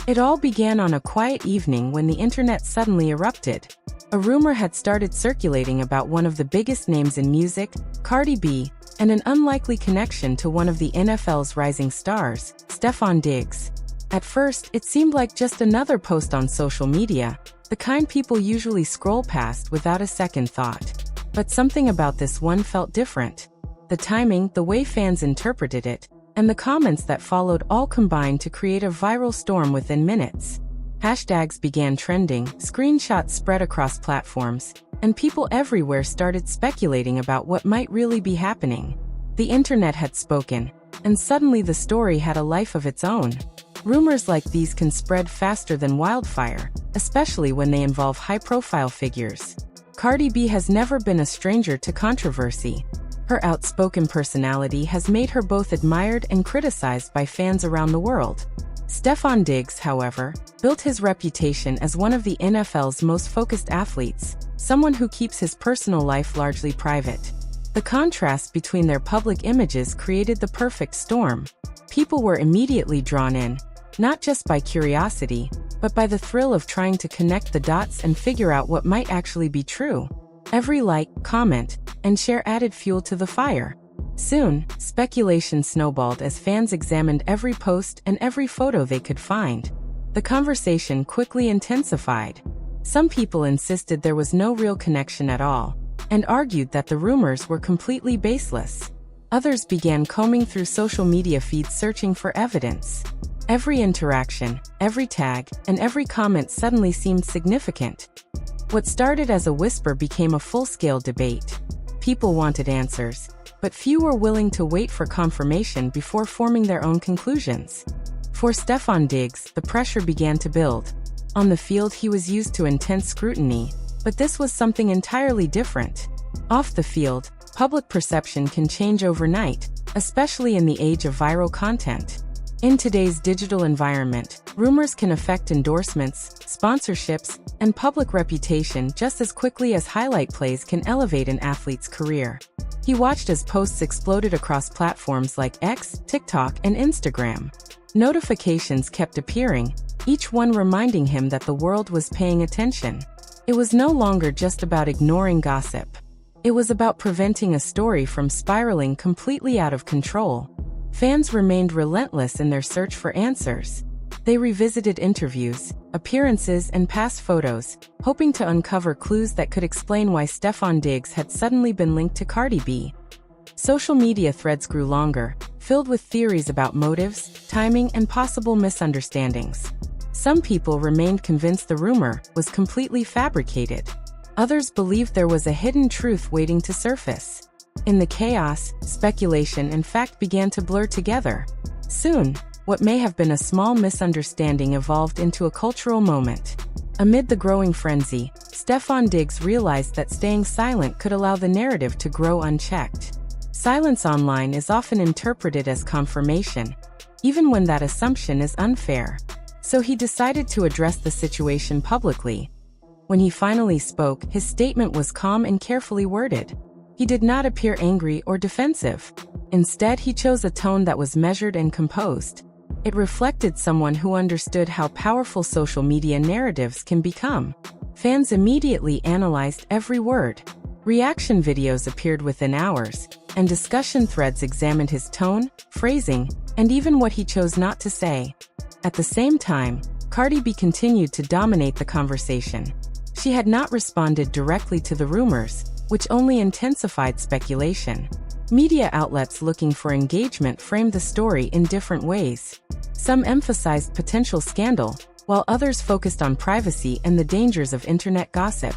It all began on a quiet evening when the internet suddenly erupted. A rumor had started circulating about one of the biggest names in music, Cardi B, and an unlikely connection to one of the NFL's rising stars, Stefon Diggs. At first, it seemed like just another post on social media, the kind people usually scroll past without a second thought. But something about this one felt different. The timing, the way fans interpreted it, and the comments that followed all combined to create a viral storm within minutes. Hashtags began trending, screenshots spread across platforms, and people everywhere started speculating about what might really be happening. The internet had spoken, and suddenly the story had a life of its own. Rumors like these can spread faster than wildfire, especially when they involve high-profile figures. Cardi B has never been a stranger to controversy. Her outspoken personality has made her both admired and criticized by fans around the world. Stefon Diggs, however, built his reputation as one of the NFL's most focused athletes, someone who keeps his personal life largely private. The contrast between their public images created the perfect storm. People were immediately drawn in, not just by curiosity, but by the thrill of trying to connect the dots and figure out what might actually be true. Every like, comment, and share added fuel to the fire. Soon, speculation snowballed as fans examined every post and every photo they could find. The conversation quickly intensified. Some people insisted there was no real connection at all, and argued that the rumors were completely baseless. Others began combing through social media feeds searching for evidence. Every interaction, every tag, and every comment suddenly seemed significant. What started as a whisper became a full-scale debate. People wanted answers, but few were willing to wait for confirmation before forming their own conclusions. For Stefon Diggs, the pressure began to build. On the field, he was used to intense scrutiny, but this was something entirely different. Off the field, public perception can change overnight, especially in the age of viral content. In today's digital environment, rumors can affect endorsements, sponsorships, and public reputation just as quickly as highlight plays can elevate an athlete's career. He watched as posts exploded across platforms like X, TikTok, and Instagram. Notifications kept appearing, each one reminding him that the world was paying attention. It was no longer just about ignoring gossip. It was about preventing a story from spiraling completely out of control. Fans remained relentless in their search for answers. They revisited interviews, appearances, and past photos, hoping to uncover clues that could explain why Stefon Diggs had suddenly been linked to Cardi B. Social media threads grew longer, filled with theories about motives, timing, and possible misunderstandings. Some people remained convinced the rumor was completely fabricated. Others believed there was a hidden truth waiting to surface. In the chaos, speculation and fact began to blur together. Soon, what may have been a small misunderstanding evolved into a cultural moment. Amid the growing frenzy, Stefon Diggs realized that staying silent could allow the narrative to grow unchecked. Silence online is often interpreted as confirmation, even when that assumption is unfair. So he decided to address the situation publicly. When he finally spoke, his statement was calm and carefully worded. He did not appear angry or defensive. Instead, he chose a tone that was measured and composed. It reflected someone who understood how powerful social media narratives can become. Fans immediately analyzed every word. Reaction videos appeared within hours, and discussion threads examined his tone, phrasing, and even what he chose not to say. At the same time, Cardi B continued to dominate the conversation. She had not responded directly to the rumors, which only intensified speculation. Media outlets looking for engagement framed the story in different ways. Some emphasized potential scandal, while others focused on privacy and the dangers of internet gossip.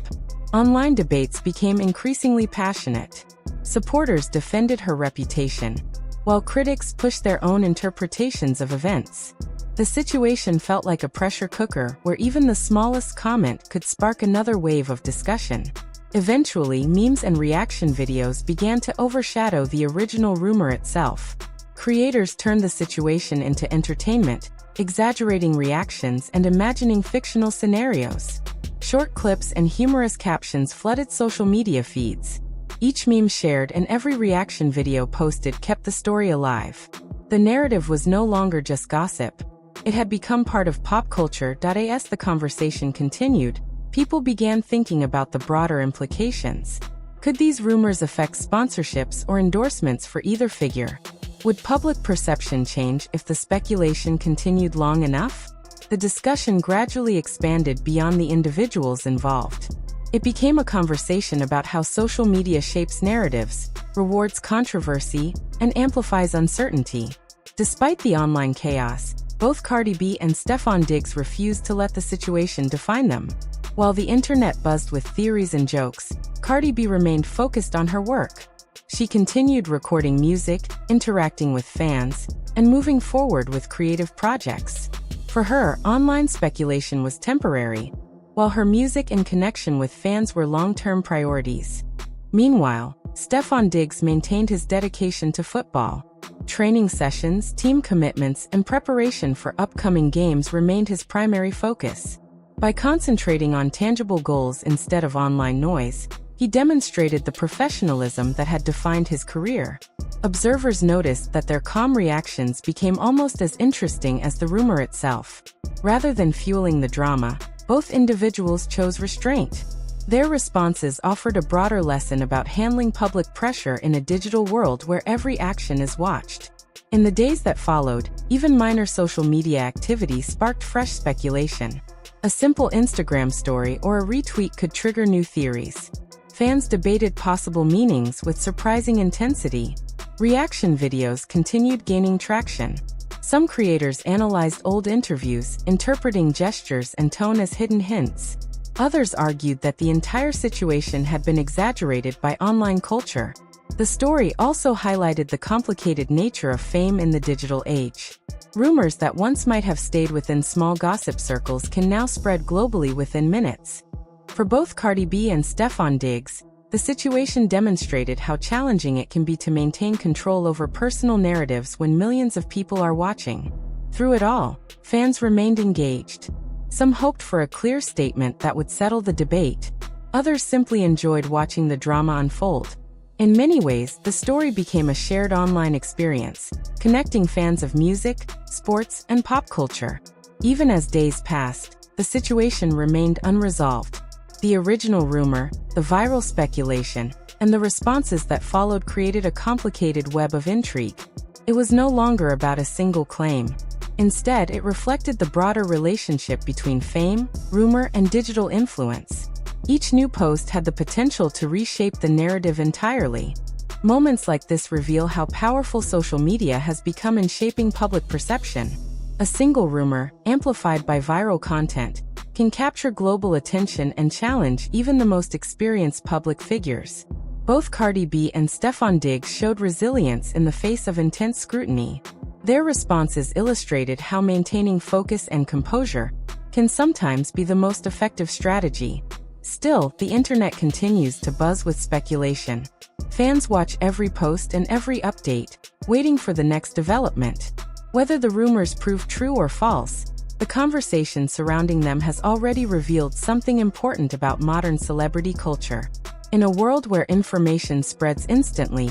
Online debates became increasingly passionate. Supporters defended her reputation, while critics pushed their own interpretations of events. The situation felt like a pressure cooker where even the smallest comment could spark another wave of discussion. Eventually, memes and reaction videos began to overshadow the original rumor itself. Creators turned the situation into entertainment, exaggerating reactions and imagining fictional scenarios. Short clips and humorous captions flooded social media feeds. Each meme shared and every reaction video posted kept the story alive. The narrative was no longer just gossip. It had become part of pop culture. As the conversation continued, people began thinking about the broader implications. Could these rumors affect sponsorships or endorsements for either figure? Would public perception change if the speculation continued long enough? The discussion gradually expanded beyond the individuals involved. It became a conversation about how social media shapes narratives, rewards controversy, and amplifies uncertainty. Despite the online chaos, both Cardi B and Stefon Diggs refused to let the situation define them. While the internet buzzed with theories and jokes, Cardi B remained focused on her work. She continued recording music, interacting with fans, and moving forward with creative projects. For her, online speculation was temporary, while her music and connection with fans were long-term priorities. Meanwhile, Stefon Diggs maintained his dedication to football. Training sessions, team commitments, and preparation for upcoming games remained his primary focus. By concentrating on tangible goals instead of online noise, he demonstrated the professionalism that had defined his career. Observers noticed that their calm reactions became almost as interesting as the rumor itself. Rather than fueling the drama, both individuals chose restraint. Their responses offered a broader lesson about handling public pressure in a digital world where every action is watched. In the days that followed, even minor social media activity sparked fresh speculation. A simple Instagram story or a retweet could trigger new theories. Fans debated possible meanings with surprising intensity. Reaction videos continued gaining traction. Some creators analyzed old interviews, interpreting gestures and tone as hidden hints. Others argued that the entire situation had been exaggerated by online culture. The story also highlighted the complicated nature of fame in the digital age. Rumors that once might have stayed within small gossip circles can now spread globally within minutes. For both Cardi B and Stefon Diggs, the situation demonstrated how challenging it can be to maintain control over personal narratives when millions of people are watching. Through it all, fans remained engaged. Some hoped for a clear statement that would settle the debate. Others simply enjoyed watching the drama unfold. In many ways, the story became a shared online experience, connecting fans of music, sports, and pop culture. Even as days passed, the situation remained unresolved. The original rumor, the viral speculation, and the responses that followed created a complicated web of intrigue. It was no longer about a single claim. Instead, it reflected the broader relationship between fame, rumor, and digital influence. Each new post had the potential to reshape the narrative entirely. Moments like this reveal how powerful social media has become in shaping public perception. A single rumor, amplified by viral content, can capture global attention and challenge even the most experienced public figures. Both Cardi B and Stefon Diggs showed resilience in the face of intense scrutiny. Their responses illustrated how maintaining focus and composure can sometimes be the most effective strategy. Still, the internet continues to buzz with speculation. Fans watch every post and every update, waiting for the next development. Whether the rumors prove true or false, the conversation surrounding them has already revealed something important about modern celebrity culture. In a world where information spreads instantly,